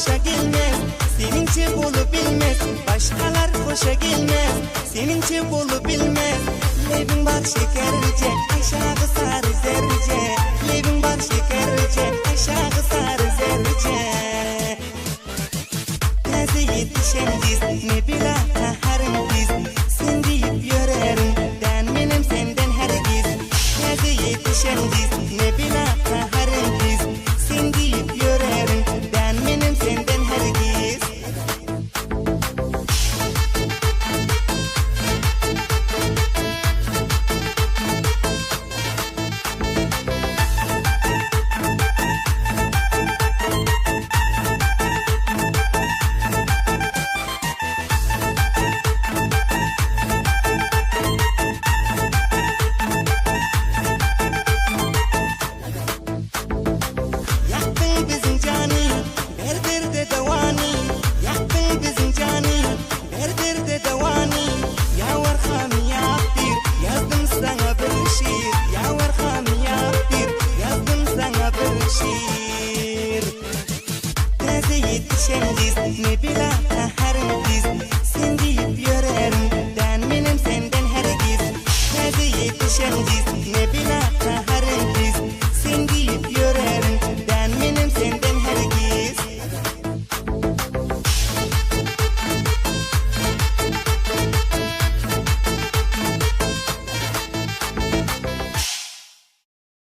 hoşa gelmez, senince bolu bilmez. Başkalar hoşa gelmez, senince bolu bilmez. Lebin bak şekerce, aşağı sarı zerce. Lebin bak şekerce, aşağı sarı zerce. Taze yetişen biz, ne bila taharım biz. Sen deyip yörerim, ben benim senden herkes. Taze yetişen biz, ne bila taharım biz. Sen deyip yörerim, ben benim senden herkes. Yaktın bizim cani, berberde devani. Yaktın bizim cani, berberde devani. Ya varham ya bir, yazdım sana bir şiir. Ya varham ya bir, yazdım sana bir şiir. Taze yetişen biz, ne bila